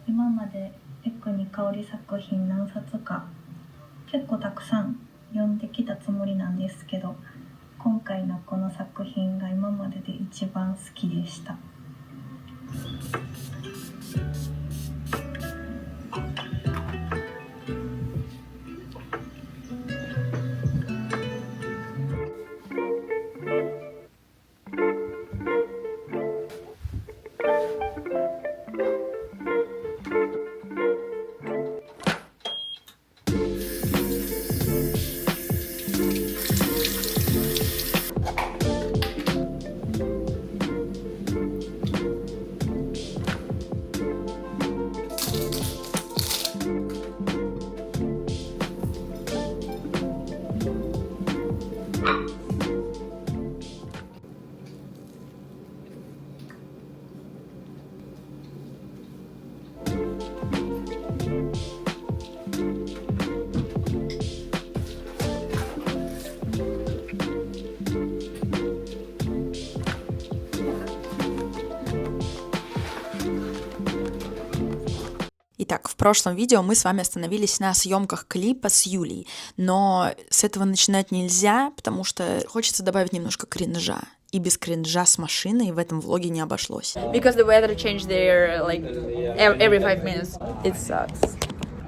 今までエクニカオリ作品何冊か結構たくさん読んできたつもりなんですけど、今回のこの作品が今までで一番好きでした。Итак, в прошлом видео мы с вами остановились на съемках клипа с Юлей, но с этого начинать нельзя, потому что хочется добавить немножко кринжа. И без кринжа с машиной в этом влоге не обошлось. Because the weather changed there like every 5 minutes. It sucks.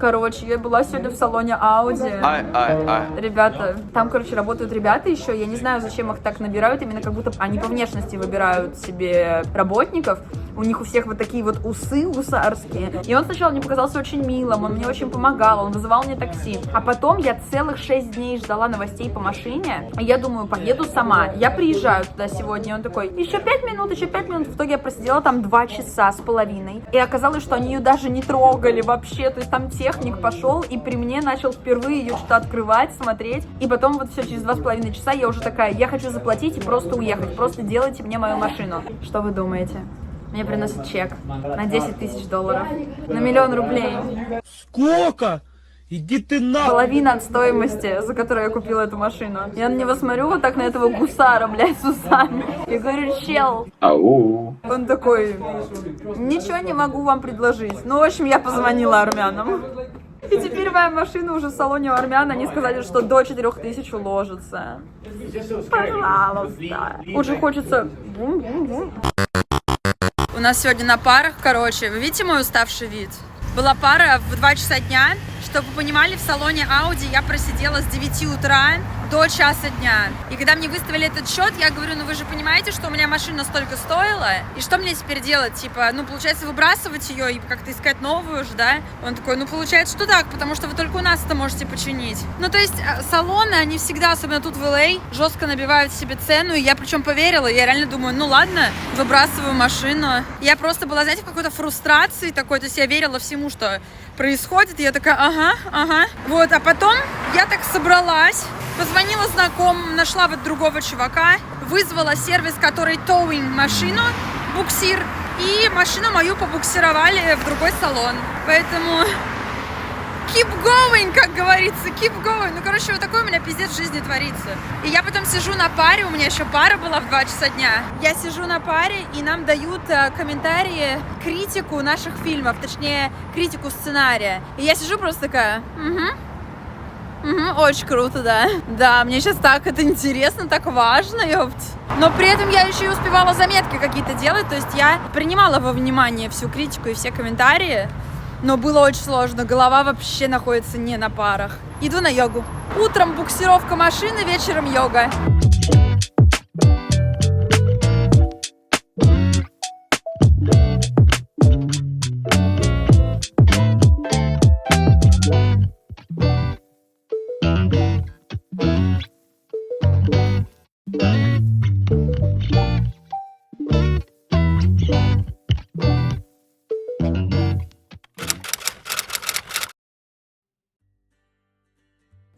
Короче, я была сегодня в салоне Audi. Ребята, там, работают ребята еще. Я не знаю, зачем их так набирают. Именно как будто они по внешности выбирают себе работников. У них у всех вот такие вот усы гусарские. И он сначала мне показался очень милым, он мне очень помогал, он вызывал мне такси. А потом я целых 6 дней ждала новостей по машине. И я думаю, поеду сама. Я приезжаю туда сегодня, и он такой, еще 5 минут, еще 5 минут. В итоге я просидела там 2 часа с половиной. И оказалось, что они ее даже не трогали вообще. То есть там техник пошел и при мне начал впервые ее что-то открывать, смотреть. И потом вот все через 2,5 часа я уже такая, я хочу заплатить и просто уехать. Просто делайте мне мою машину. Что вы думаете? Мне приносят чек на $10 000, на $1 000 000 рублей. Сколько? Иди ты на... Половина от стоимости, за которую я купила эту машину. Я на него смотрю вот так на этого гусара, блядь, с усами. И говорю, чел. Ау. Он такой, ничего не могу вам предложить. Ну, в общем, я позвонила армянам. И теперь моя машина уже в салоне у армян. Они сказали, что до 4000 уложится. Пожалуйста. Уже хочется... У нас сегодня на парах, вы видите мой уставший вид? Была пара в 2 часа дня. Чтобы вы понимали, в салоне Audi я просидела с 9 утра до часа дня. И когда мне выставили этот счет, я говорю, ну вы же понимаете, что у меня машина столько стоила, и что мне теперь делать? Типа, ну получается выбрасывать ее и как-то искать новую же, да? Он такой, ну получается, что так, потому что вы только у нас это можете починить. Ну то есть салоны, они всегда, особенно тут в LA, жестко набивают себе цену, и я причем поверила, я реально думаю, ну ладно, выбрасываю машину. Я просто была, знаете, в какой-то фрустрации такой, то есть я верила всему, что происходит, и я такая, ага. Вот, а потом я так собралась, позвонила знакомым, нашла вот другого чувака, вызвала сервис, который towing машину, буксир, и машину мою побуксировали в другой салон. Поэтому keep going, как говорится, keep going. Ну, короче, вот такой у меня пиздец в жизни творится. И я потом сижу на паре, у меня еще пара была в 2 часа дня. Я сижу на паре, и нам дают комментарии, критику наших фильмов, точнее, критику сценария. И я сижу просто такая, очень круто, да. Да, мне сейчас так это интересно, так важно, ёпть. Но при этом я еще и успевала заметки какие-то делать, то есть я принимала во внимание всю критику и все комментарии. Но было очень сложно, голова вообще находится не на парах. Иду на йогу. Утром буксировка машины, вечером йога.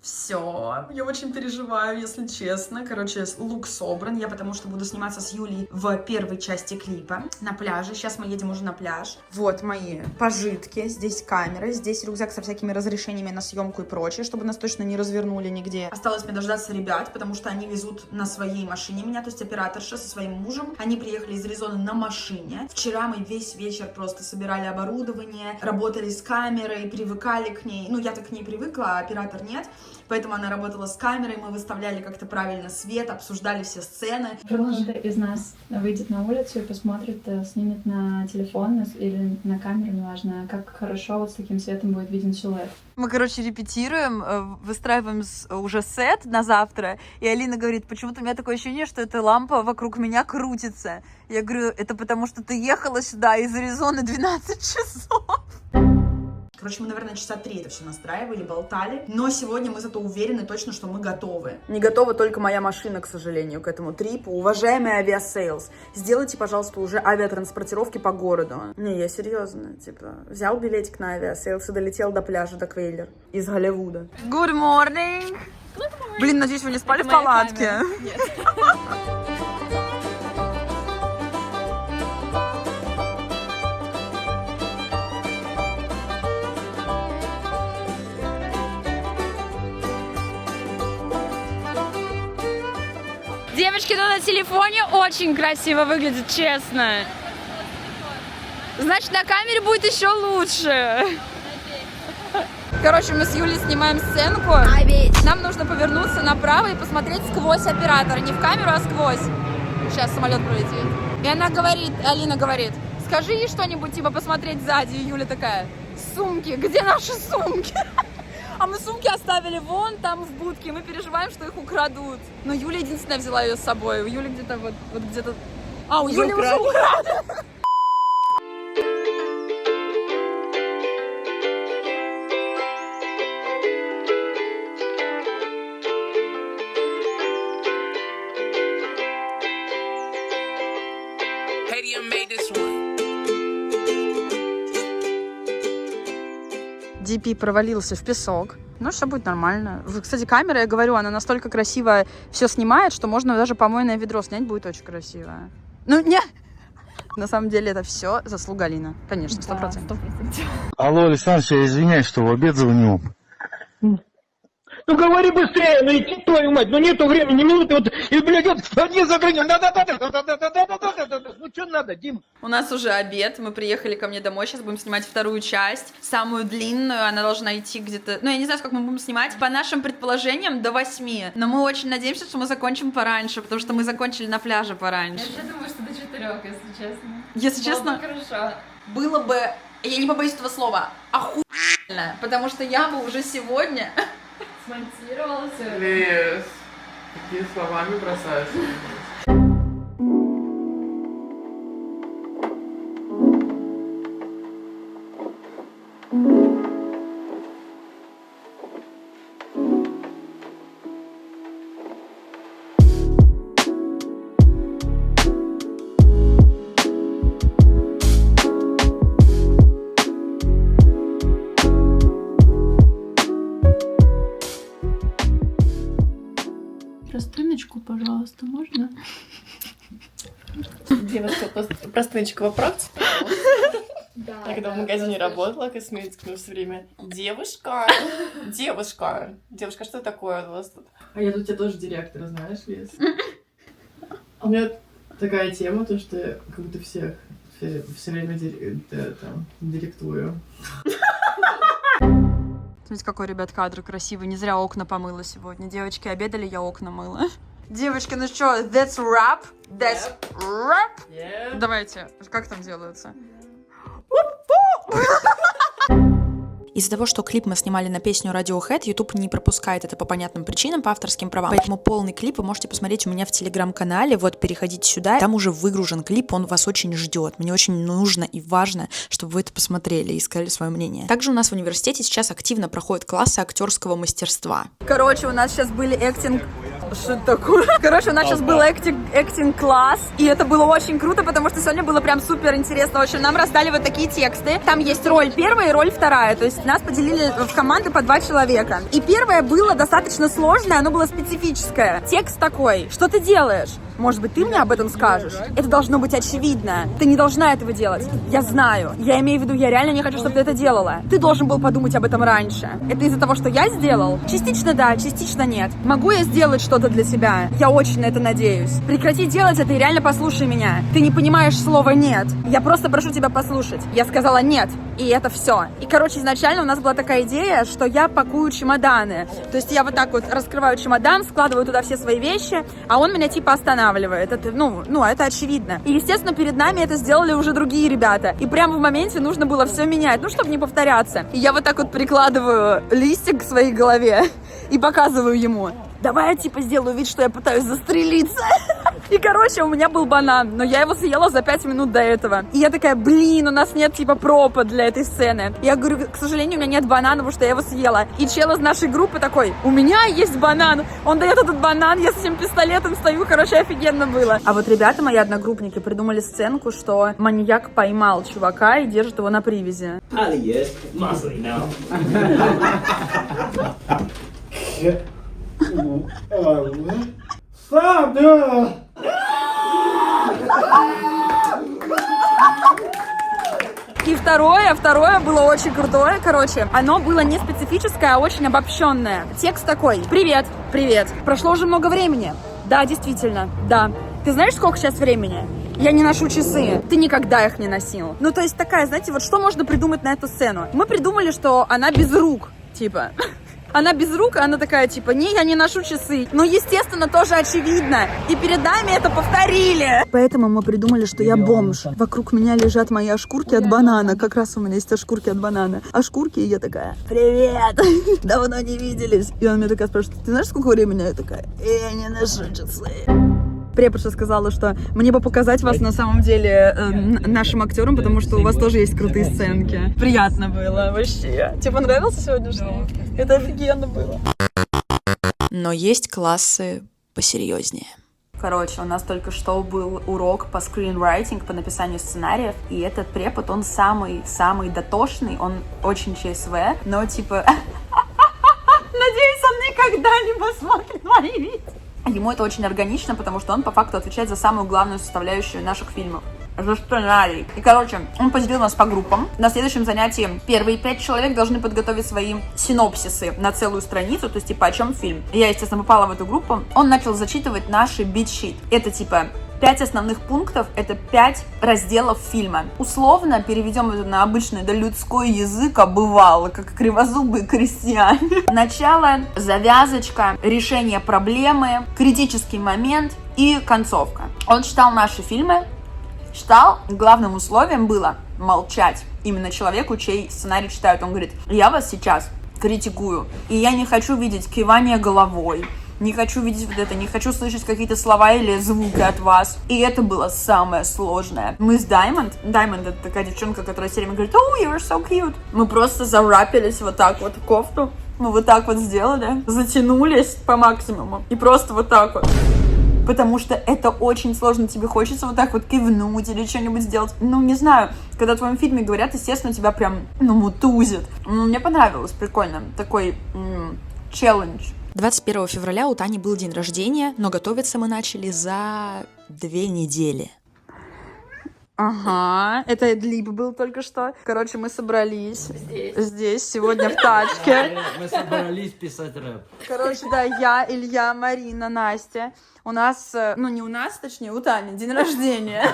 Все, Я очень переживаю, если честно. Короче, лук собран. Я потому что буду сниматься с Юлей в первой части клипа на пляже. Сейчас мы едем уже на пляж. Вот мои пожитки. Здесь камера, здесь рюкзак со всякими разрешениями на съемку и прочее, чтобы нас точно не развернули нигде. Осталось мне дождаться ребят, потому что они везут на своей машине меня, то есть операторша со своим мужем. Они приехали из Аризоны на машине. Вчера мы весь вечер просто собирали оборудование, работали с камерой, привыкали к ней. Ну, я так к ней привыкла, а оператор нет. Поэтому она работала с камерой, мы выставляли как-то правильно свет, обсуждали все сцены. Кто-то из нас выйдет на улицу и посмотрит, снимет на телефон или на камеру, неважно, как хорошо вот с таким светом будет виден силуэт. Мы, короче, репетируем, выстраиваем уже сет на завтра, и Алина говорит, почему-то у меня такое ощущение, что эта лампа вокруг меня крутится. Я говорю, это потому что ты ехала сюда из Аризоны 12 часов. Короче, мы, наверное, часа 3 это все настраивали, болтали. Но сегодня мы зато уверены точно, что мы готовы. Не готова только моя машина, к сожалению, к этому трипу. Уважаемый авиасейлс, сделайте, пожалуйста, уже авиатранспортировки по городу. Не, я серьезно. Типа, взял билетик на авиасейлс и долетел до пляжа, до Квейлер из Голливуда. Good morning! Блин, надеюсь, вы не спали в палатке. Нет. Девочки, ну на телефоне очень красиво выглядит, честно. Значит, на камере будет еще лучше. Короче, мы с Юлей снимаем сценку. Нам нужно повернуться направо и посмотреть сквозь оператора. Не в камеру, а сквозь. Сейчас самолет пролетит. И она говорит, Алина говорит, скажи ей что-нибудь, типа посмотреть сзади. И Юля такая, сумки, где наши сумки? А мы сумки оставили вон там в будке, мы переживаем, что их украдут. Но Юля единственная взяла ее с собой. У Юли где-то вот где-то... А, у Юли уже украли. DP провалился в песок. Ну, все будет нормально. Кстати, камера, я говорю, она настолько красиво все снимает, что можно даже помойное ведро снять, будет очень красиво. Ну, не... На самом деле это все заслуга Алины. Конечно, 100%. Алло, Александр, я извиняюсь, что в обед звоню. Ну говори быстрее, ну идти твою мать, ну нету времени, минуты, вот, и, блядь, вот, один за другим, да-да-да-да-да-да-да-да-да-да-да, ну что надо, Дим? У нас уже обед, мы приехали ко мне домой, сейчас будем снимать вторую часть, самую длинную, она должна идти где-то, ну я не знаю, сколько мы будем снимать, по нашим предположениям до 8, но мы очень надеемся, что мы закончим пораньше, потому что мы закончили на пляже пораньше. Я думаю, что до 4, если честно. Если честно, Хорошо. было бы, я не побоюсь этого слова, охуенно, потому что я бы уже сегодня... Смонтировала все. Лес, такие словами бросаешь. Простыночку, пожалуйста, можно? Девушка, простыночка, вопрос? Да. Я когда в магазине работала, косметик, ну все время девушка, что такое у вас тут? А я тут у тебя тоже директор, знаешь, Лиз? А у меня такая тема, то что я как будто все время директую. Смотрите, какой, ребят, кадр красивый. Не зря окна помыла сегодня. Девочки обедали, я окна мыла. Девочки, ну что, that's wrap? That's wrap? Yeah. Давайте, как там делается? Из-за того, что клип мы снимали на песню Radiohead, YouTube не пропускает это по понятным причинам, по авторским правам. Поэтому полный клип вы можете посмотреть у меня в телеграм-канале. Вот, переходите сюда, там уже выгружен клип, он вас очень ждет. Мне очень нужно и важно, чтобы вы это посмотрели и сказали свое мнение. Также у нас в университете сейчас активно проходят классы актерского мастерства. Короче, у нас сейчас были актинг... Что это такое? Короче, у нас сейчас был актинг-класс, и это было очень круто, потому что сегодня было прям супер интересно. В общем, нам раздали вот такие тексты. Там есть роль первая и роль вторая. То есть нас поделили в команды по 2 человека. И первое было достаточно сложное, оно было специфическое. Текст такой: что ты делаешь? Может быть, ты мне об этом скажешь? Это должно быть очевидно. Ты не должна этого делать. Я знаю. Я имею в виду, я реально не хочу, чтобы ты это делала. Ты должен был подумать об этом раньше. Это из-за того, что я сделал? Частично да, частично нет. Могу я сделать что-то для тебя? Я очень на это надеюсь. Прекрати делать это и реально послушай меня. Ты не понимаешь слова «нет». Я просто прошу тебя послушать. Я сказала «нет». И это все. И, короче, изначально у нас была такая идея, что я пакую чемоданы. То есть я вот так вот раскрываю чемодан, складываю туда все свои вещи, а он меня типа останавливает. Это, это очевидно. И, естественно, перед нами это сделали уже другие ребята. И прямо в моменте нужно было все менять, чтобы не повторяться. И я вот так вот прикладываю листик к своей голове и показываю ему. Давай я типа сделаю вид, что я пытаюсь застрелиться. И, короче, у меня был банан, но я его съела за 5 минут до этого. И я такая, у нас нет типа пропа для этой сцены. Я говорю, к сожалению, у меня нет банана, потому что я его съела. И чел из нашей группы такой, у меня есть банан. Он дает этот банан, я с этим пистолетом стою, короче, офигенно было. А вот ребята, мои одногруппники, придумали сценку, что маньяк поймал чувака и держит его на привязи. И второе было очень крутое, короче. Оно было не специфическое, а очень обобщенное. Текст такой: привет, прошло уже много времени. Да, действительно, да. Ты знаешь, сколько сейчас времени? Я не ношу часы. Ты никогда их не носил. Ну, то есть такая, знаете, вот что можно придумать на эту сцену? Мы придумали, что она без рук, типа. Она без рук, она такая, типа, не, я не ношу часы. Ну, естественно, тоже очевидно. И перед нами это повторили. Поэтому мы придумали, что я бомж. Вокруг меня лежат мои ошкурки от банана. Как раз у меня есть ошкурки от банана. Ошкурки, и я такая, привет, давно не виделись. И он меня такая спрашивает, ты знаешь, сколько времени? Я такая, я не ношу часы. Преподша сказала, что мне бы показать вас на самом деле нашим актерам, потому что у вас тоже есть крутые сценки. Приятно было вообще. Тебе понравился сегодняшний? Это офигенно было. Но есть классы посерьезнее. Короче, у нас только что был урок по скринрайтинг, по написанию сценариев, и этот препод, он самый дотошный, он очень ЧСВ, но типа... Надеюсь, он никогда не посмотрит мои видео. Ему это очень органично, потому что он по факту отвечает за самую главную составляющую наших фильмов. За сценарий. И, короче, он поделил нас по группам. На следующем занятии первые 5 человек должны подготовить свои синопсисы на целую страницу, то есть, типа, о чем фильм. Я, естественно, попала в эту группу. Он начал зачитывать наши бит-щит. Это, типа, 5 основных пунктов, это 5 разделов фильма. Условно переведем это на обычный людской язык, бывало, как кривозубые крестьяне. Начало, завязочка, решение проблемы, критический момент и концовка. Он читал наши фильмы, главным условием было молчать именно человеку, чей сценарий читают. Он говорит, я вас сейчас критикую, и я не хочу видеть кивание головой, не хочу видеть вот это, не хочу слышать какие-то слова или звуки от вас. И это было самое сложное. Мы с Diamond, это такая девчонка, которая все время говорит, oh, you're so cute. Мы просто зарапились вот так вот в кофту. Мы вот так вот сделали, затянулись по максимуму. И просто вот так вот. Потому что это очень сложно, тебе хочется вот так вот кивнуть или что-нибудь сделать. Ну, не знаю, когда в твоем фильме говорят, естественно, тебя прям, мутузит. Мне понравилось, прикольно, такой челлендж. 21 февраля у Тани был день рождения, но готовиться мы начали за 2 недели. Ага, это Эдлиб был только что. Короче, мы собрались здесь сегодня в тачке. Мы собрались писать рэп. Короче, да, я, Илья, Марина, Настя. У нас, не у нас, точнее, у Тани день рождения.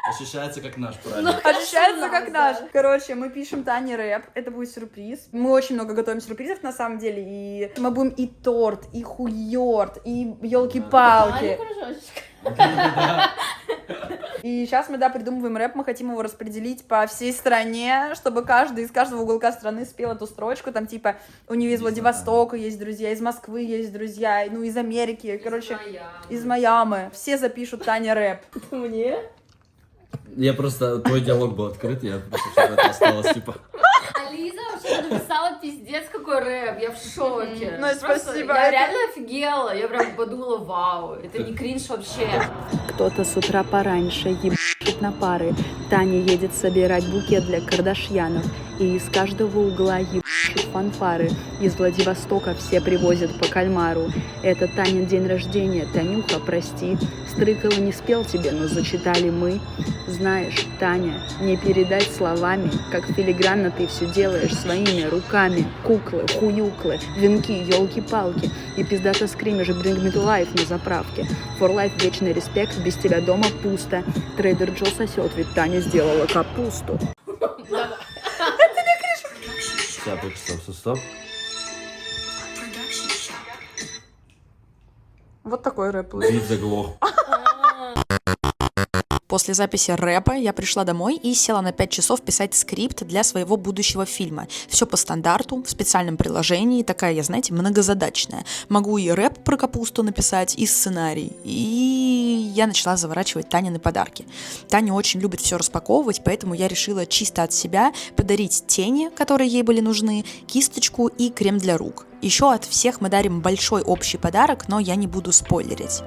Ощущается как наш праздник. Ощущается как наш. Короче, мы пишем Тане рэп. Это будет сюрприз. Мы очень много готовим сюрпризов, на самом деле. И мы будем и торт, и хуёрт, и ёлки-палки. И сейчас мы, придумываем рэп, мы хотим его распределить по всей стране, чтобы каждый из каждого уголка страны спел эту строчку, там, типа, у нее из Владивостока есть друзья, из Москвы есть друзья, из Америки, короче, из Майами. Все запишут Таня рэп. Мне? Я просто, твой диалог был открыт, я просто, чтобы это осталось, типа... Лиза вообще написала пиздец какой рэп, я в шоке. Ну, Просто спасибо. Я реально офигела, я прям подумала, вау, это не кринж вообще. Кто-то с утра пораньше ебашит на пары. Таня едет собирать букет для Кардашьянов. И из каждого угла ебашит фанфары. Из Владивостока все привозят по кальмару. Это Танин день рождения, Танюха, прости. Стрыкало не спел тебе, но зачитали мы. Знаешь, Таня, не передать словами, как филигранно ты все делаешь своими руками. Куклы, хуюклы, венки, елки-палки. И пиздато скримишь Bring Me To Life на заправке. For Life вечный респект, без тебя дома пусто. Трейдер Джо сосет, ведь Таня сделала капусту. Стоп. Вот такой рэп. Вид заглох. После записи рэпа я пришла домой и села на 5 часов писать скрипт для своего будущего фильма. Все по стандарту, в специальном приложении, такая я, знаете, многозадачная. Могу и рэп про капусту написать, и сценарий. И я начала заворачивать Танины подарки. Таня очень любит все распаковывать, поэтому я решила чисто от себя подарить тени, которые ей были нужны, кисточку и крем для рук. Еще от всех мы дарим большой общий подарок, но я не буду спойлерить.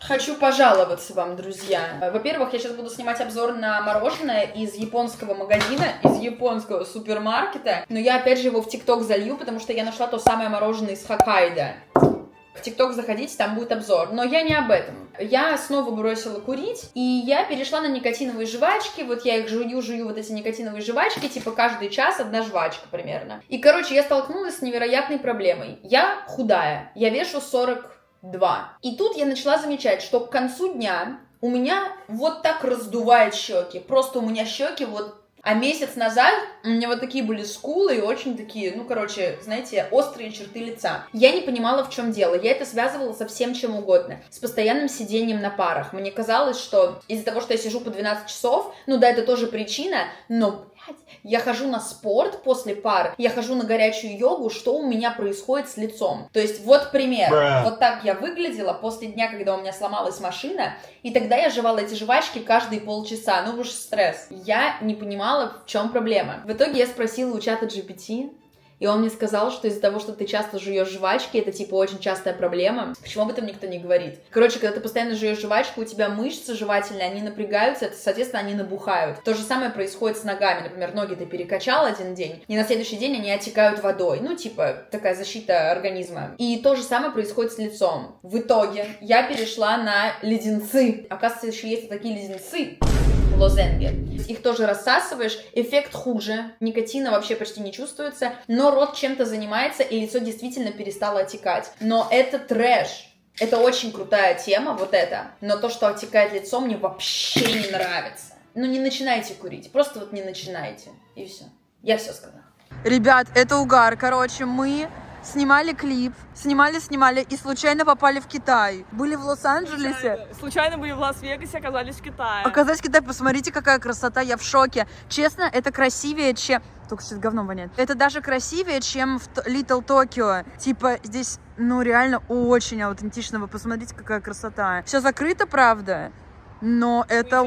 Хочу пожаловаться вам, друзья. Во-первых, я сейчас буду снимать обзор на мороженое из японского магазина, из японского супермаркета. Но я опять же его в ТикТок залью, потому что я нашла то самое мороженое из Хоккайдо. В ТикТок заходите, там будет обзор. Но я не об этом. Я снова бросила курить, и я перешла на никотиновые жвачки. Вот я их жую, вот эти никотиновые жвачки, типа каждый час одна жвачка примерно. И, короче, я столкнулась с невероятной проблемой. Я худая, я вешу 42. И тут я начала замечать, что к концу дня у меня вот так раздувает щеки. Просто у меня щеки вот... А месяц назад у меня вот такие были скулы и очень такие, ну, короче, знаете, острые черты лица. Я не понимала, в чем дело. Я это связывала со всем чем угодно. С постоянным сидением на парах. Мне казалось, что из-за того, что я сижу по 12 часов, ну да, это тоже причина, но... Я хожу на спорт после пар, я хожу на горячую йогу, что у меня происходит с лицом. То есть вот пример. Вот так я выглядела после дня, когда у меня сломалась машина, и тогда я жевала эти жвачки каждые полчаса. Ну уж стресс. Я не понимала, в чем проблема. В итоге я спросила у чата GPT, и он мне сказал, что из-за того, что ты часто жуешь жвачки, это типа очень частая проблема. Почему об этом никто не говорит? Короче, когда ты постоянно жуешь жвачку, у тебя мышцы жевательные, они напрягаются, соответственно, они набухают. То же самое происходит с ногами. Например, ноги ты перекачал один день, и на следующий день они отекают водой. Ну, типа, такая защита организма. И то же самое происходит с лицом. В итоге я перешла на леденцы. Оказывается, еще есть такие леденцы. Лозенги. Их тоже рассасываешь, эффект хуже, никотина вообще почти не чувствуется, но рот чем-то занимается, и лицо действительно перестало отекать. Но это трэш. Это очень крутая тема, вот это. Но то, что отекает лицо, мне вообще не нравится. Ну, не начинайте курить. Просто вот не начинайте. И все. Я все сказала. Ребят, это угар. Короче, мы снимали клип, снимали и случайно попали в Китай. Были в Лос-Анджелесе. Случайно были в Лас-Вегасе, оказались в Китае. Оказались в Китае, посмотрите, какая красота, я в шоке. Честно, это красивее, чем... Только сейчас говном воняет. Это даже красивее, чем в Little Tokyo. Типа, здесь, ну, реально очень аутентично. Вы посмотрите, какая красота. Все закрыто, правда? Но это...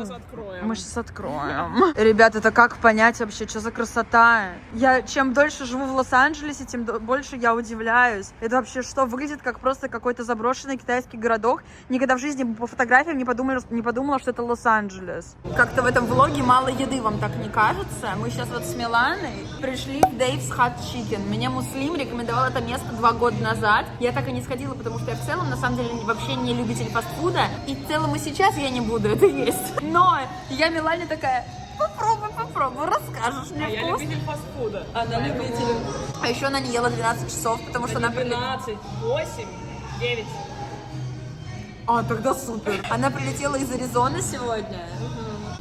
Мы сейчас откроем. Ребят, это как понять вообще, что за красота? Я чем дольше живу в Лос-Анджелесе, тем больше я удивляюсь. Это вообще что? Выглядит как просто какой-то заброшенный китайский городок. Никогда в жизни по фотографиям не подумала, что это Лос-Анджелес. Как-то в этом влоге мало еды, вам так не кажется? Мы сейчас вот с Миланой пришли в Dave's Hot Chicken. Меня Муслим рекомендовал это место 2 года назад. Я так и не сходила, потому что я в целом, на самом деле, вообще не любитель фастфуда. И в целом и сейчас я не буду это есть. Но я Милане такая: попробуй, расскажешь мне вкус. Я любитель фастфуда. Она любитель. А еще она не ела 12 часов, потому что она... 12, 8, 9. А, тогда супер. Она прилетела из Аризоны сегодня.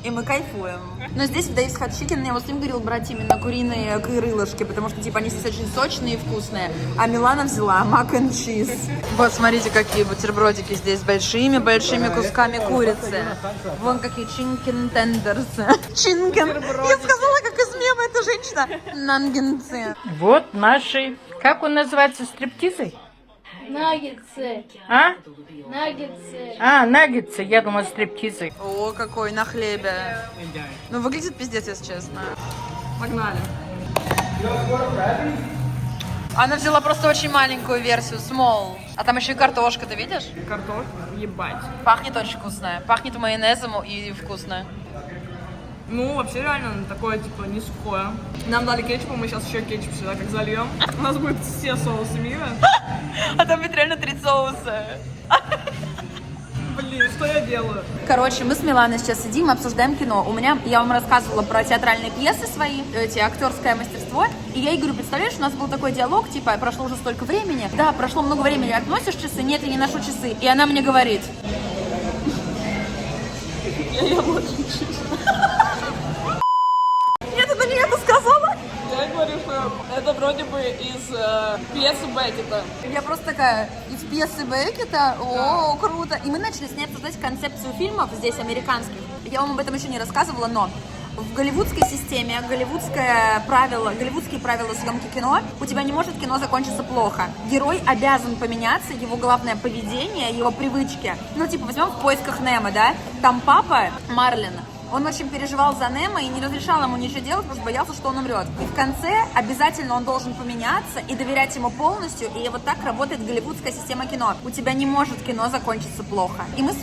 и мы кайфуем. Но здесь в Dave's Hot Chicken мне Муслим говорил брать именно куриные крылышки, потому что, типа, они здесь очень сочные и вкусные. А Милана взяла мак and чиз. Вот, смотрите, какие бутербродики здесь с большими кусками курицы. Вон какие chicken tenders. Чинкен. Я сказала, как из мема эта женщина. Нангенцы. Вот наши, как он называется, стриптизы? Наггетсы. А? Наггетсы. А, наггетсы, я думаю, стриптизы. О, какой на хлебе. Ну, выглядит пиздец, если честно. Погнали. Она взяла просто очень маленькую версию, small. А там еще и картошка, ты видишь? Картошка, ебать. Пахнет очень вкусно. Пахнет майонезом и вкусно. Ну, вообще реально такое, типа, не сухое. Нам дали кетчуп, мы сейчас еще кетчуп сюда как зальем. У нас будут все соусы мира. А там ведь реально 3 соуса. Блин, что я делаю? Короче, мы с Миланой сейчас сидим, обсуждаем кино. Я вам рассказывала про театральные пьесы свои, актерское мастерство. И я ей говорю, представляешь, у нас был такой диалог, типа, прошло уже столько времени. Да, прошло много времени. Относишь часы? Нет, я не ношу часы. И она мне говорит... Я яблочный. Нет, это не это сказала. Я говорю, что это вроде бы из пьесы Беккета. Я просто такая, из пьесы Беккета, о, круто. И мы начали с ней обсуждать концепцию фильмов здесь, американских. Я вам об этом еще не рассказывала, но в голливудской системе, голливудские правила съемки кино, у тебя не может кино закончиться плохо. Герой обязан поменяться, его главное поведение, его привычки. Ну, типа, возьмем «В поисках Немо», да? Там папа, Марлин, он очень переживал за Немо и не разрешал ему ничего делать, потому что боялся, что он умрет. И в конце обязательно он должен поменяться и доверять ему полностью. И вот так работает голливудская система кино. У тебя не может кино закончиться плохо. И мы с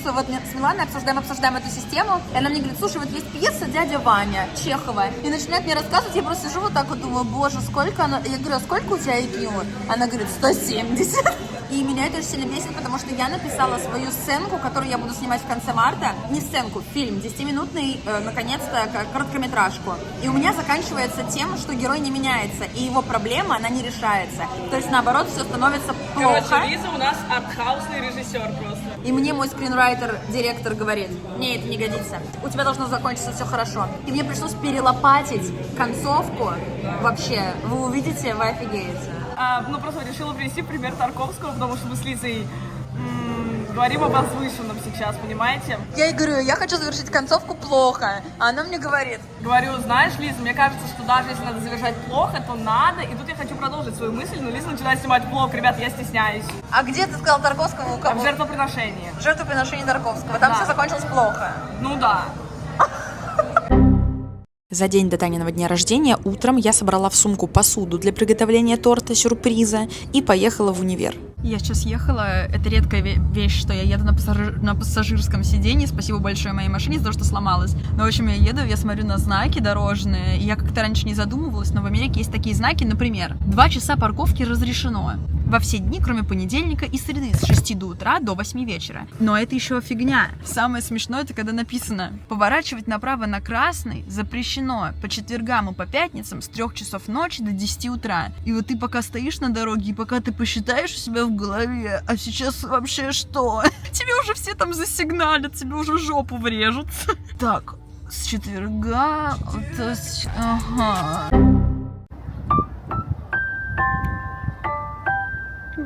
Миланой обсуждаем эту систему. И она мне говорит, слушай, вот есть пьеса «Дядя Ваня» Чехова. И начинает мне рассказывать, я просто сижу вот так вот, думаю, боже, сколько она... Я говорю, а сколько у тебя IQ? Она говорит, 170. И меня это очень сильно бесит, потому что я написала свою сценку, которую я буду снимать в конце марта. Не сценку, фильм, 10-минутный, наконец-то, короткометражку. И у меня заканчивается тем, что герой не меняется, и его проблема, она не решается. То есть, наоборот, все становится плохо. Короче, Лиза у нас артхаусный режиссер просто. И мне мой скринрайтер, директор говорит, не, это не годится. У тебя должно закончиться все хорошо. И мне пришлось перелопатить концовку. Вообще, вы увидите, вы офигеете. Ну, просто решила привести пример Тарковского, потому что мы с Лизой говорим о возвышенном сейчас, понимаете? Я ей говорю, я хочу завершить концовку плохо. А она мне говорит. Говорю, знаешь, Лиза, мне кажется, что даже если надо завершать плохо, то надо. И тут я хочу продолжить свою мысль, но Лиза начинает снимать блог. Ребята, я стесняюсь. А где ты сказал Тарковского? У кого? В жертвоприношении. В жертвоприношении Тарковского. Там все закончилось плохо. Ну да. За день до Таниного дня рождения утром я собрала в сумку посуду для приготовления торта-сюрприза и поехала в универ. Я сейчас ехала, это редкая вещь, что я еду на пассажирском сидении, спасибо большое моей машине за то, что сломалась. Но, в общем, я еду, я смотрю на знаки дорожные, и я как-то раньше не задумывалась, но в Америке есть такие знаки, например, 2 часа парковки разрешено во все дни, кроме понедельника и среды, с 6 до утра до 8 вечера. Но это еще фигня. Самое смешное, это когда написано, поворачивать направо на красный запрещено по четвергам и по пятницам с 3 часов ночи до 10 утра. И вот ты пока стоишь на дороге, и пока ты посчитаешь у себя в голове, а сейчас вообще что? Тебе уже все там засигналят, тебе уже жопу врежут. Так, с четверга... Ага.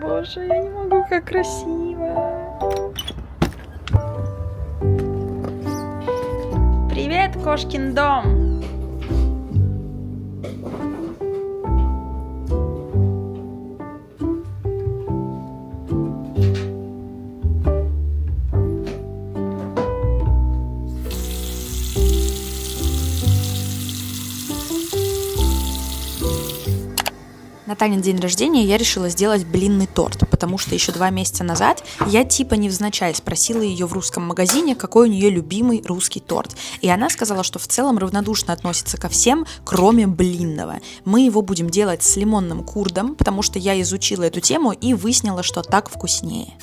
Боже, я не могу, как красиво. Привет, кошкин дом. На Танин день рождения я решила сделать блинный торт, потому что еще 2 месяца назад я типа невзначай спросила ее в русском магазине, какой у нее любимый русский торт. И она сказала, что в целом равнодушно относится ко всем, кроме блинного. Мы его будем делать с лимонным курдом, потому что я изучила эту тему и выяснила, что так вкуснее.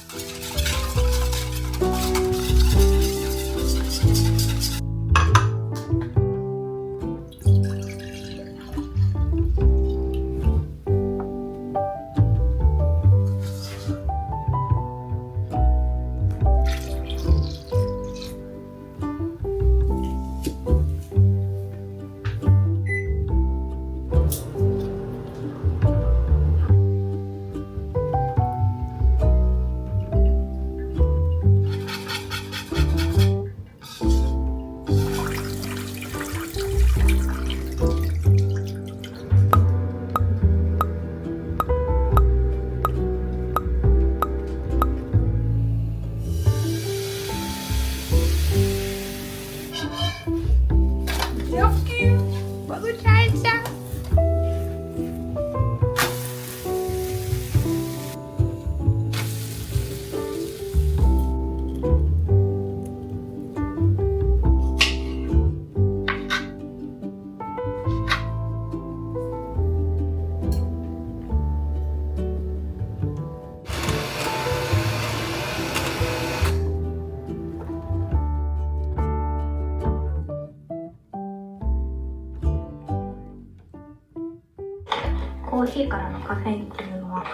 ヒーからのカフェインっていうのは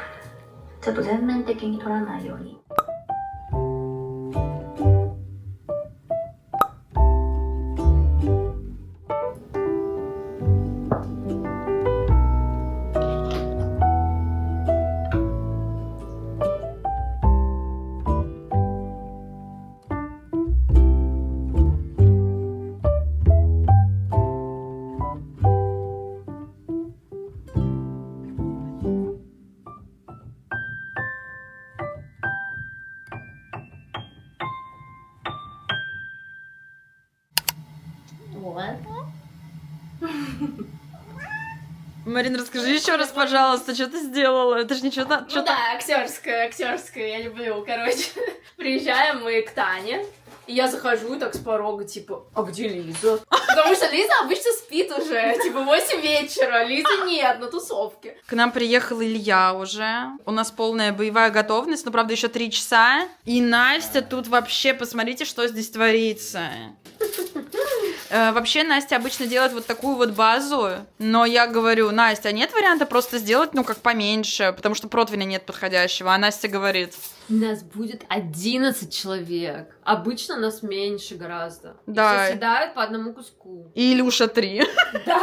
ちょっと全面的に取らないように。Марин, расскажи еще раз, пожалуйста, что ты сделала? Это же ничего... Ну да, актерская, я люблю, короче. Приезжаем мы к Тане, и я захожу так с порога, типа, а где Лиза? Потому что Лиза обычно спит уже, типа, 8 вечера, Лизы нет на тусовке. К нам приехал Илья уже, у нас полная боевая готовность, но, правда, еще 3 часа. И Настя тут вообще, посмотрите, что здесь творится. Вообще Настя обычно делает вот такую вот базу, но я говорю: Настя, а нет варианта просто сделать, ну, как поменьше, потому что противня нет подходящего, а Настя говорит: Нас будет 11 человек. Обычно нас меньше гораздо. Да. И все съедают по одному куску. И Илюша 3. Да!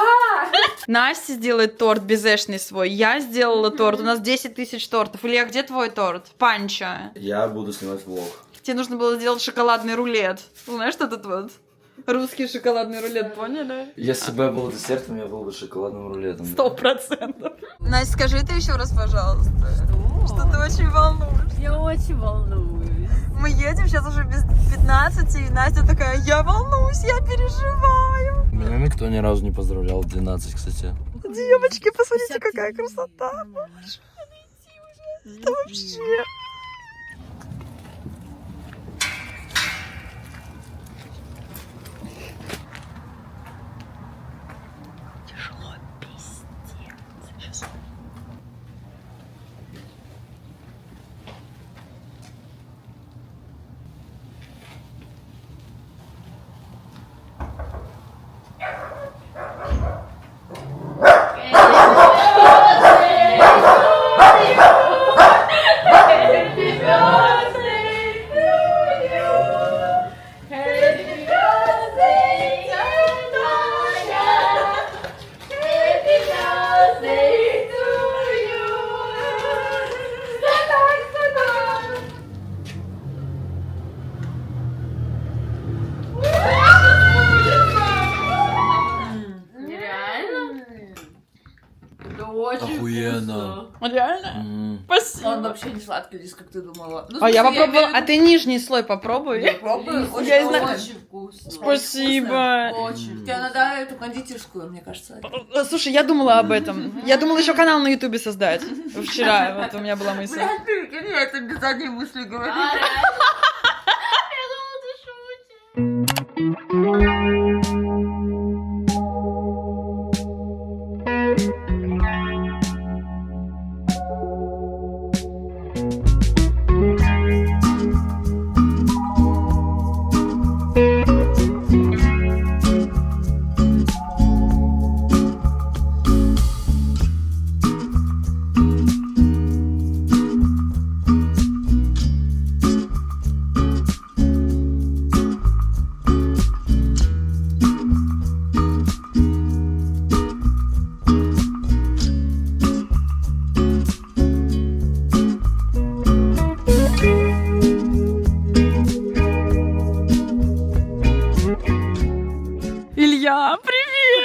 Настя сделает торт безэшный свой, я сделала торт, у нас 10 тысяч тортов. Илья, где твой торт? Панча. Я буду снимать влог. Тебе нужно было сделать шоколадный рулет. Знаешь, что этот вот русский шоколадный рулет, поняли? Если бы я был десертом, я был бы шоколадным рулетом. 100%. Настя, скажи это еще раз, пожалуйста. Что ты очень волнуешься. Я очень волнуюсь. Мы едем сейчас уже без 15, и Настя такая: я волнуюсь, я переживаю. Меня никто ни разу не поздравлял. 12, кстати. Девочки, посмотрите, какая красота. Это вообще... Охуенно. Реально? Спасибо. Он вообще не сладкий рис, как ты думала. Ну, А я попробовала. имею в А ты нижний слой попробуй. виду- Попробуй. Я знаю. Очень вкусно. Спасибо. Очень. Тебе надо эту кондитерскую, мне кажется. Слушай, я думала об этом. Я думала еще канал на Ютубе создать. Вчера вот у меня была мысль. Блядь, прикинь, я это без задней мысли говорю. Илья, привет!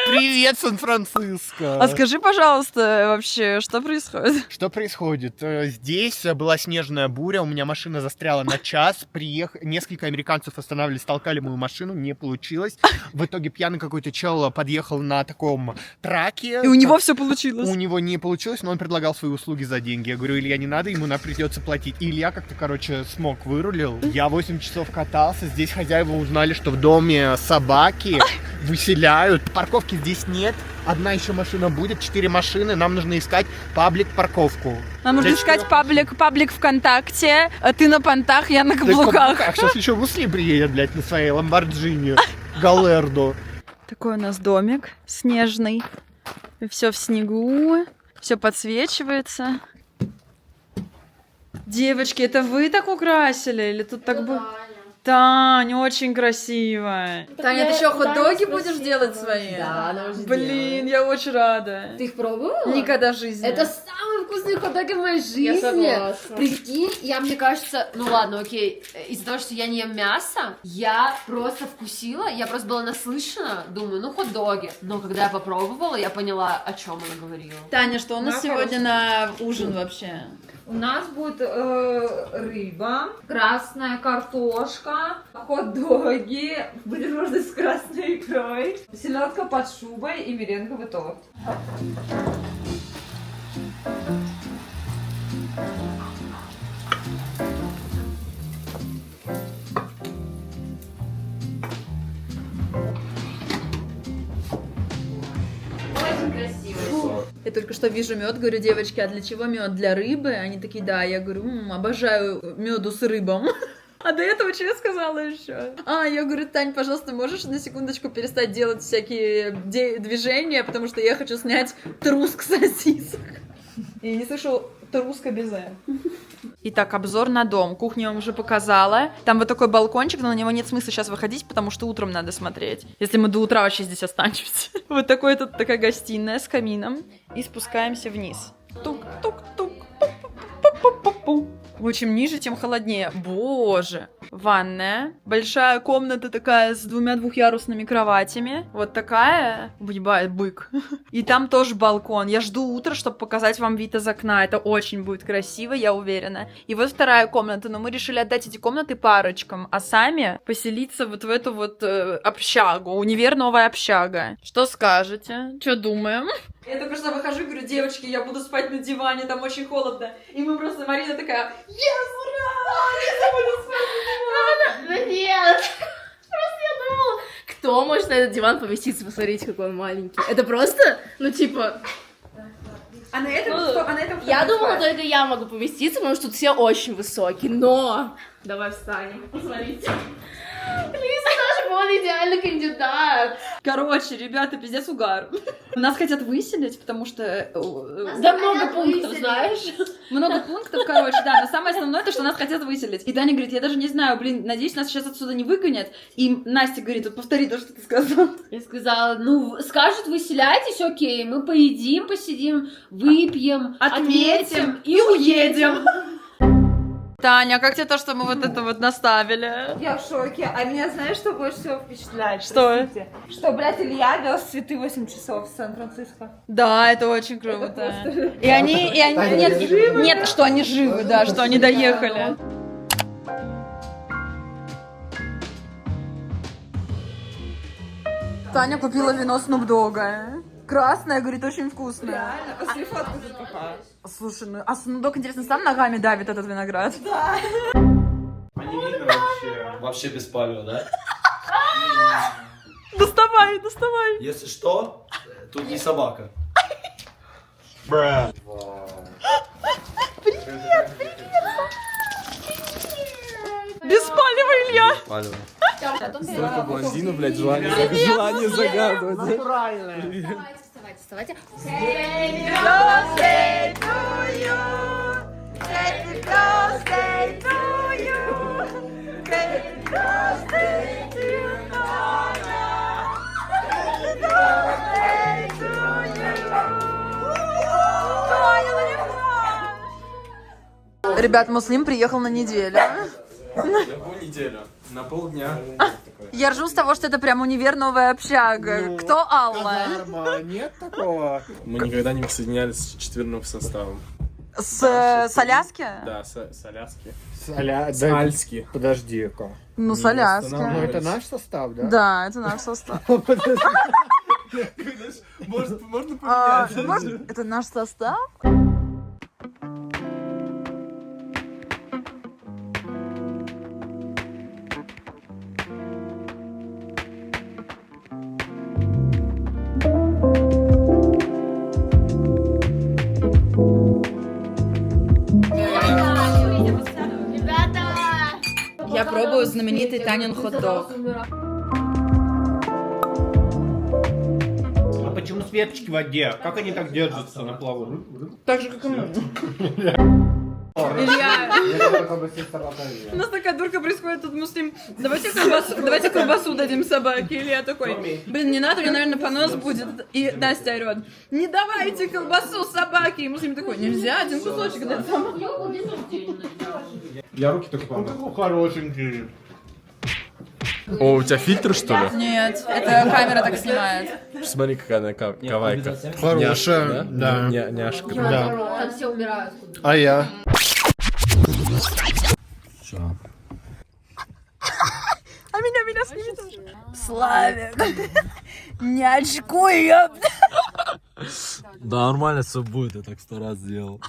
Привет, Сан-Франциско! А скажи, пожалуйста, вообще, что происходит? Что происходит? Здесь была снежная буря, у меня машина застряла на час, несколько американцев останавливались, толкали мою машину, не получилось. В итоге пьяный какой-то чел подъехал на таком траке. И у него все получилось. У него не получилось, но он предлагал свои услуги за деньги. Я говорю: Илья, не надо, ему придется платить. И Илья как-то, смог, вырулил. Я 8 часов катался, здесь хозяева узнали, что в доме собаки выселяют. Парковки здесь нет. Одна еще машина будет, 4 машины. Нам нужно искать паблик-парковку. Нам нужно искать паблик ВКонтакте. А ты на понтах, я на каблуках. Сейчас еще Мусли приедет, блядь, на своей Ламборджини Галердо. Такой у нас домик снежный. Все в снегу. Все подсвечивается. Девочки, это вы так украсили? Или тут так было? Тань, очень красиво. Таня, ты что, хот-доги будешь делать свои? Да, она уже Блин, я очень рада. Ты их пробовала? Никогда в жизни. Это самые вкусные хот-доги в моей жизни. Я согласна. Прикинь, мне кажется, ну ладно, окей, из-за того, что я не ем мясо, я просто вкусила, я просто была наслышана, думаю, ну хот-доги. Но когда я попробовала, я поняла, о чем она говорила. Таня, что у нас сегодня на ужин вообще? У нас будет рыба, красная картошка, хот-доги, бутерброды с красной икрой, селедка под шубой и меренговый торт. Очень красиво. Я только что вижу мед, говорю, девочки, а для чего мед? Для рыбы? Они такие, да. Я говорю, обожаю меду с рыбом. А до этого что я сказала еще? Я говорю, Тань, пожалуйста, можешь на секундочку перестать делать всякие движения, потому что я хочу снять труск сосисок. И не слышу труска без «э». Итак, обзор на дом. Кухню я вам уже показала. Там вот такой балкончик, но на него нет смысла сейчас выходить, потому что утром надо смотреть. Если мы до утра вообще здесь останемся. Вот такая гостиная с камином. И спускаемся вниз. Тук-тук-тук. Пу-пу-пу-пу-пу. Чем ниже, тем холоднее. Боже. Ванная. Большая комната такая с 2 двухъярусными кроватями. Вот такая. Бык. И там тоже балкон. Я жду утра, чтобы показать вам вид из окна. Это очень будет красиво, я уверена. И вот вторая комната. Но мы решили отдать эти комнаты парочкам, а сами поселиться вот в эту вот общагу. Универ новая общага. Что скажете? Что думаем? Я только что выхожу и говорю, девочки, я буду спать на диване, там очень холодно. И мы просто, Марина такая, ура! Я буду спать на диване! Да нет! Просто я думала, кто может на этот диван поместиться, посмотрите, какой он маленький. Это просто, А на этом я думала, только я могу поместиться, потому что тут все очень высокие, но... Давай встанем, посмотрите. Лиза, наш был идеальный кандидат. Короче, ребята, пиздец угар. Нас хотят выселить, потому что... Да много пунктов, знаешь? Много пунктов, короче, да. Но самое основное, то, что нас хотят выселить. И Таня говорит, я даже не знаю, надеюсь, нас сейчас отсюда не выгонят. И Настя говорит, вот повтори то, что ты сказала. Я сказала, скажут, выселяйтесь, окей, мы поедим, посидим, выпьем, отметим и уедем. Таня, как тебе то, что мы вот это вот наставили? Я в шоке. А меня знаешь, что больше всего впечатляет? Что? Простите? Что, блядь, Илья вез цветы 8 часов в Сан-Франциско. Да, это очень круто. Это просто... И они нет, что они живы, да, что они доехали. Таня купила вино Snoop Dogg. Красное, говорит, очень вкусное. Реально, после фотку запахала. Слушай, а Snoop Dogg, интересно, сам ногами давит этот виноград? Да. А не видно вообще. Вообще без палева, да? Доставай. Если что, тут не собака. Бра. Привет. Беспалевый Илья. Палева. Столько блондинов, блядь, желание загадывать. Натуральное. Вставайте. Happy birthday to you. Happy birthday to you. Happy birthday to you, Таня. Happy birthday to you. Таня, ну не ребят, Муслим приехал на неделю. Какую неделю? На полдня. Я ржу с того, что это прям универ новая общага. Кто Алла? Нет такого. Мы никогда не соединялись с четверным составом. С Аляски? Да, с Аляски. С Альски. Подожди-ка. Ну, с Аляски. Ну, это наш состав, да? Да, это наш состав. Можно поменять. Это наш состав? Я пробую знаменитый Танин хот-дог. А почему салфеточки в воде. Как они так держатся на плаву? Так же, как и мы. Илья, у нас такая дурка происходит, тут мы с ним, давайте колбасу дадим собаке. Илья такой, блин, не надо, мне, наверное, понос будет. И Настя орет, не давайте колбасу собаке. И мы с ним такой, нельзя, один кусочек дать собаке. Я руки только помыл. Ну, хорошенький. О, у тебя фильтр, что ли? Нет, это камера так снимает. Смотри, какая она кавайка. Хорошая, да. Няшка. Да. Там все умирают. А я? А меня снимет тоже. Славик, не очкуй, ёпта. Да, нормально все будет, я так 100 раз сделал.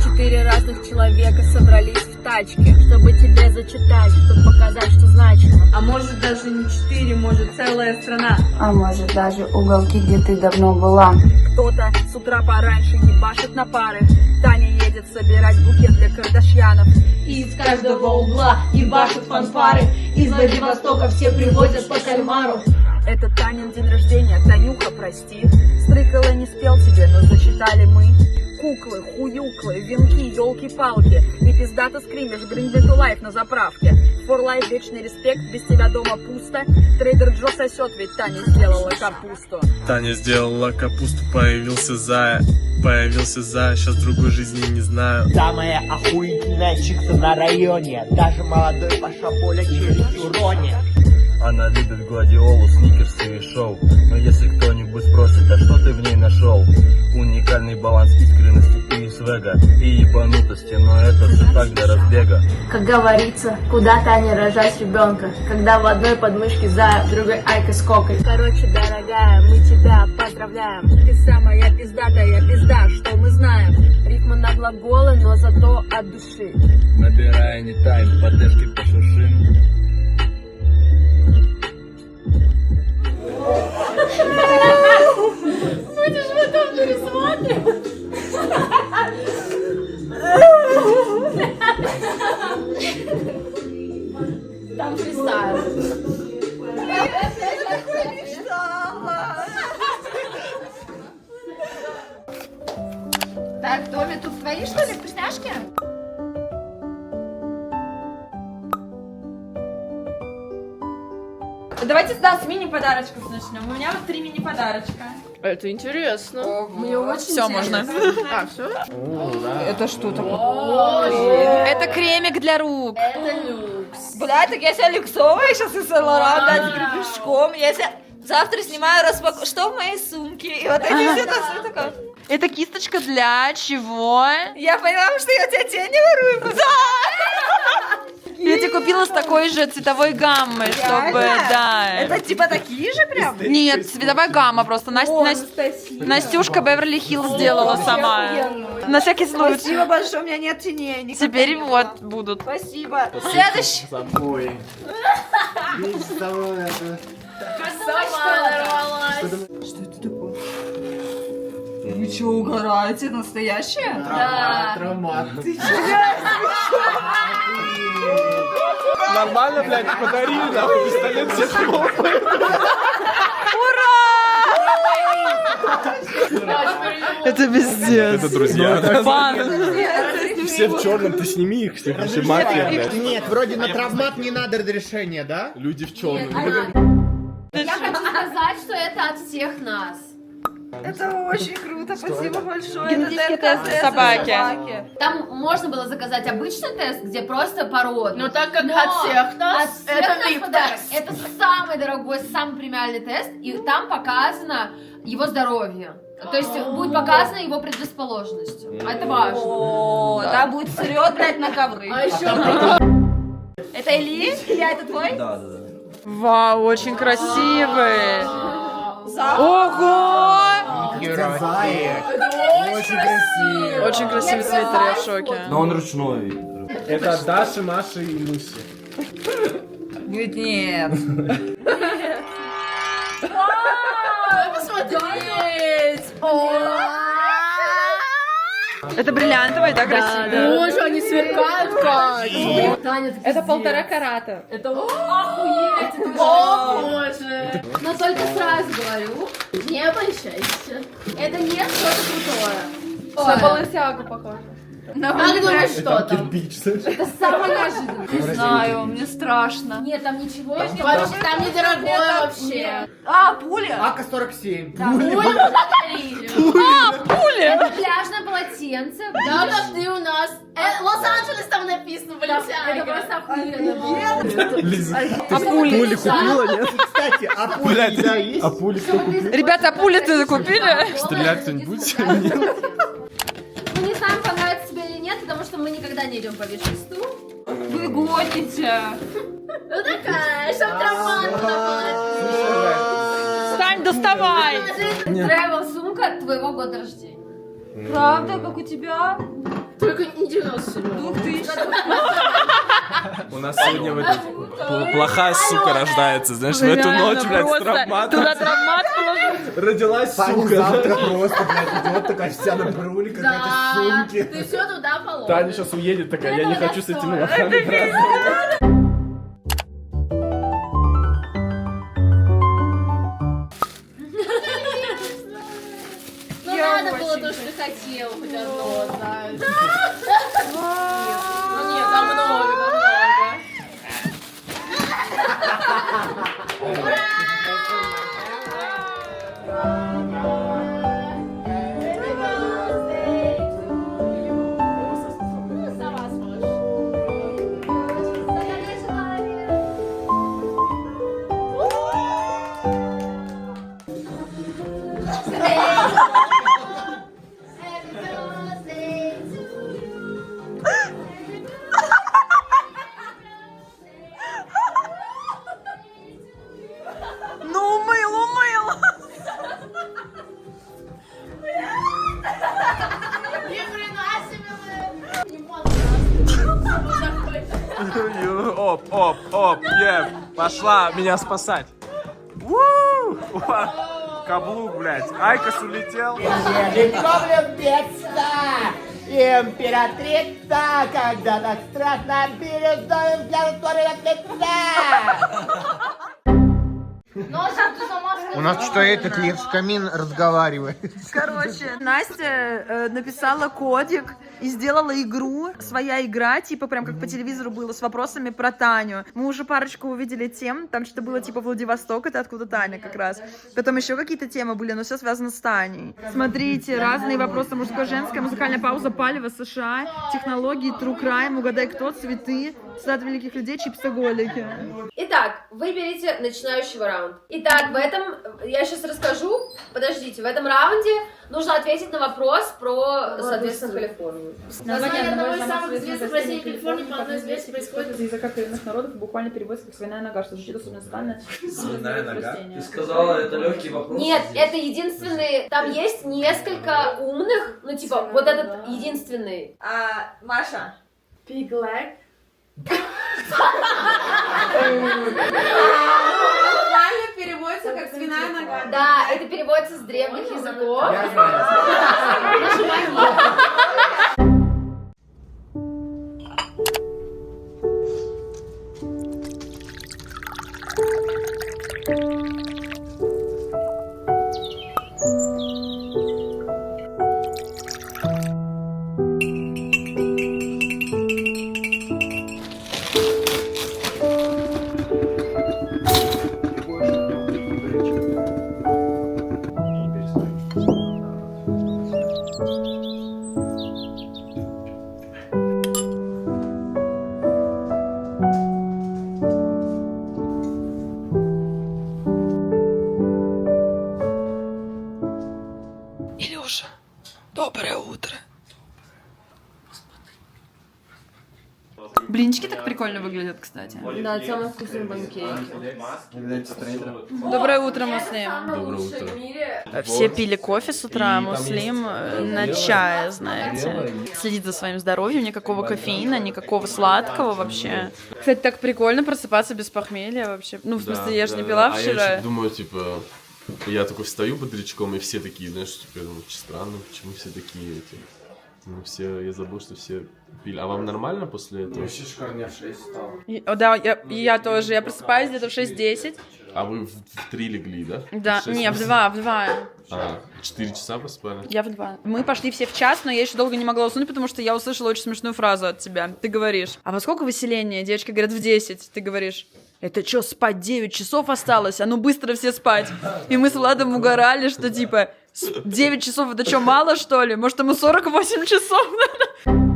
4 разных человека собрались в тачке, чтобы тебе зачитать, чтобы показать, что значимо. А может даже не 4, может целая страна. А может даже уголки, где ты давно была. Кто-то с утра пораньше ебашит на пары. Таня едет собирать букет для Кардашьянов. И из каждого угла ебашут фанфары. Из Владивостока все привозят по кальмару. Это Танин день рождения, Танюха, прости. Стрыкало не спел тебе, но зачитали мы. Куклы, хуюклы, венки, елки-палки. И пиздато скримишь, bring me to life на заправке. For life вечный респект, без тебя дома пусто. Трейдер Джо сосет, ведь Таня сделала капусту. Таня сделала капусту, появился зая, сейчас другой жизни не знаю. Самая охуительная чикса на районе. Даже молодой Паша Поля челюсть уронит. Она любит гладиолу, сникерсы и шоу. Но если кто-нибудь спросит, а что ты в ней нашел? Уникальный баланс искренности и свега, и ебанутости, но это все так для разбега. Как говорится, куда Таня рожать ребенка, когда в одной подмышке зая, в другой айка с кокой. Короче, дорогая, мы тебя поздравляем. Ты самая пиздатая пизда, что мы знаем. Рифма на глаголы, но зато от души. Набирая не тайм, поддержки пошушим. Будешь потом пересматривать. Там фристайл. Так, Томи, тут твои, что ли, вкусняшки? Давайте с мини-подарочков начнем. У меня вот 3 мини-подарочка. Это интересно. Мне очень все можно. А, все? Это что такое? Это кремик для рук. Это люкс. Блядь, так я себя люксовая сейчас из Сен-Лоран, блядь, пешком. Я себя завтра снимаю распаковку. Что в моей сумке? И вот эти все такое. Это кисточка для чего? Я поняла, что я у тебя тени ворую. Да! Я тебе купила с такой же цветовой гаммой, чтобы, да. Это типа такие же прям? Нет, цветовая гамма просто. Настюшка Беверли-Хиллз сделала сама. На всякий случай. Спасибо большое, у меня нет теней. Теперь вот будут. Спасибо. Следующий. Ой. Что это такое? Вы что, угораете? Настоящее? Да. Травмат. Нормально, блядь, подарили, нахуй, пистолет всех хлопает. Это пиздец. Это друзья. Фан. Все в черном, ты сними их, все вообще мафия, блядь. Нет, вроде на травмат не надо разрешения, да? Люди в черном. Я хочу сказать, что это от всех нас. Это очень круто, спасибо большое. Генетический тест собаки. Там можно было заказать обычный тест, где просто порода. Но так как от всех нас, это VIP-тест. Это самый дорогой, самый премиальный тест, и там показано его здоровье. То есть будет показана его предрасположенность. А это важно. О, да, будет сырет, блядь, на ковры. А еще Это Илья? Илья, это твой? Да. Вау, очень красивый. Ого! Заек. Очень красиво. Очень красивый свитер, я в шоке. Но он ручной. Это от Даши, Маши и Муси. Говорит, нет. посмотреть. Это бриллиантовые, да, красивые? Боже, они сверкают как! Таня, ты Это пиздец. 1,5 карата. Это охуеть! О, боже! Но только сразу говорю, не обольщайся. Это не что-то крутое. На Балансиагу похоже. Как думаешь, что там? Это самое неожиданное. Не знаю, мне страшно. Нет, там ничего. Вообще, там недорогое вообще. А, пуля? АК-47. Да, пулю подарили. А, пуля! Это пляжное полотенце. Да, как ты у нас. Лос-Анджелес там написано, Баленсиага. Это просто охуенно. Лиза, А пули купила, нет? Кстати, а пули еда есть? А пули кто купил? Ребята, а пули ты купили? Стрелять кто-нибудь? Мы не знаем, понравится тебе или нет, потому что мы никогда не идем по виш-листу. Вы гоните. Ну такая, чтоб травмат Стань, доставай. Тревел-сумка твоего года рождения. Правда, как у тебя? Только не 97. 2000. У нас сегодня в этот плохая сука рождается, знаешь, в эту ночь, блядь, с травматом. Туда травмат положил. Родилась Таня сука. завтра просто, блядь, идет такая вся на бруле, какая-то Да, сумки. ты все туда положишь. Таня сейчас уедет такая, я не хочу с этими лохами праздновать. Ну надо было то, что ты хотела, хоть одно, знаешь. Ну нет, там много, там много. Сама сможешь. Ну, умыл. Ни хрена себе, не Оп, пошла меня спасать. Каблук, блядь. Айкос улетел. Легко влюбиться, императрица, когда так страшно бирюзовым взглядом творит лица. У нас что этот Лев Камин разговаривает. Короче, Настя написала кодик и сделала игру. Своя игра, типа прям как по телевизору было, с вопросами про Таню. Мы уже парочку увидели тем, там что было типа Владивосток, это откуда Таня как раз. Потом еще какие-то темы были, но все связано с Таней. Смотрите, разные вопросы: мужское-женское, музыкальная пауза, палево, США, технологии, true crime, угадай кто, цветы, цитаты великих людей, чипсоголики. Итак, выберите начинающего раунда. Итак, в этом, я сейчас расскажу, подождите, в этом раунде нужно ответить на вопрос про, соответственно, Калифорнию. Название одного из самых известных растений Калифорнии по одной из версий происходит из языка коренных народов и буквально переводится как свиная нога, что звучит особенно странно. Свиная нога? Ты сказала, это легкий вопрос. Нет, это единственный, там есть несколько умных, ну типа, вот этот единственный. Маша. Pig leg. Нормально переводится как свиная нога. Да, это переводится с древних языков. Я знаю. Илюша, доброе утро. Блинчики так прикольно выглядят, кстати. Да, самые вкусные панкейки. Доброе утро, Муслим. Доброе утро. Все пили кофе с утра, Муслим на чае, знаете. Следит за своим здоровьем, никакого кофеина, никакого сладкого вообще. Кстати, так прикольно просыпаться без похмелья вообще. Ну, в смысле, я же не пила А вчера. я еще думаю, типа, я такой встаю бодрячком, и все такие, знаешь, типа, я думаю, странно, почему все такие эти Ну, все, я забыл, что все пили. А вам нормально после этого? Вообще шикарно, в 6 стал. Да, я тоже. Я просыпаюсь где-то в 6:10. А вы в 3 легли, да? Да, В 6 не, в 2. А, 4 часа поспали? Я в 2. Мы пошли все в час, но я еще долго не могла уснуть, потому что я услышала очень смешную фразу от тебя. Ты говоришь: а во сколько выселение? Девочки говорят, в 10. Ты говоришь: это что, спать 9 часов осталось? А ну быстро все спать. И мы с Владом угорали, что типа 9 часов это что, мало что ли? Может, ему 48 часов надо?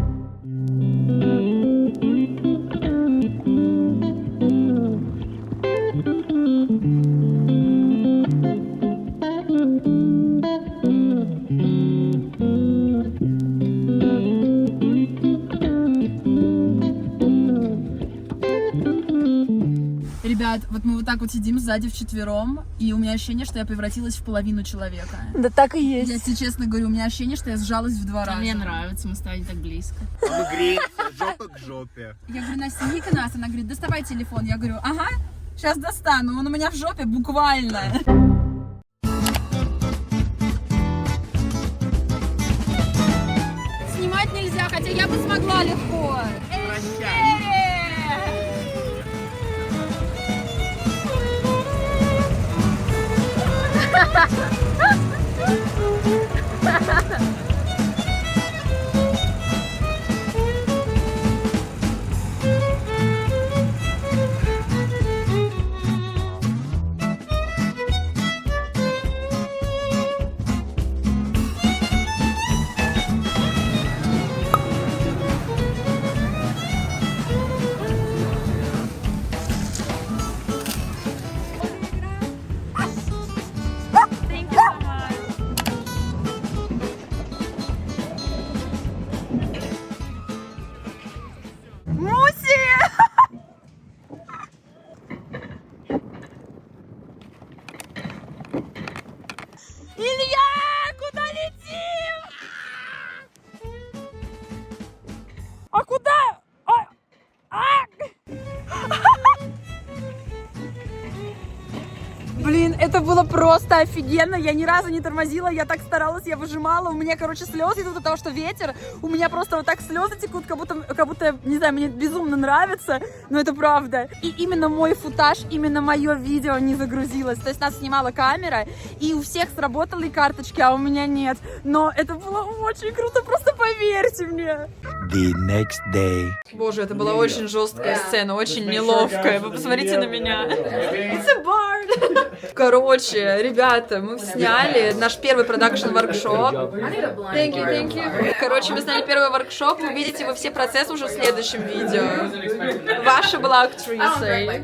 Ребят, вот мы вот так вот сидим сзади вчетвером, и у меня ощущение, что я превратилась в половину человека. Да так и есть. Я тебе честно говорю, у меня ощущение, что я сжалась в 2 раза. Мне нравится, мы стали так близко. Мы греемся, жопа к жопе. Я говорю: Настя, сними-ка нас. Она говорит: доставай телефон. Я говорю: ага, сейчас достану. Он у меня в жопе буквально. Снимать нельзя, хотя я бы смогла легко. Блин, это было просто офигенно, я ни разу не тормозила, я так старалась, я выжимала, у меня, короче, слезы идут от того, что ветер, у меня просто вот так слезы текут, как будто, не знаю, мне безумно нравится, но это правда. И именно мой футаж, именно мое видео не загрузилось, то есть нас снимала камера, и у всех сработали карточки, а у меня нет, но это было очень круто, просто поверьте мне. The next day. Боже, это была очень жесткая сцена, очень неловкая, вы посмотрите на меня. It's a bar. Короче, ребята, мы сняли наш первый продакшн-воркшоп. Thank you. Короче, мы сняли первый воркшоп, увидите вы все процессы уже в следующем видео. Ваша была актрисой.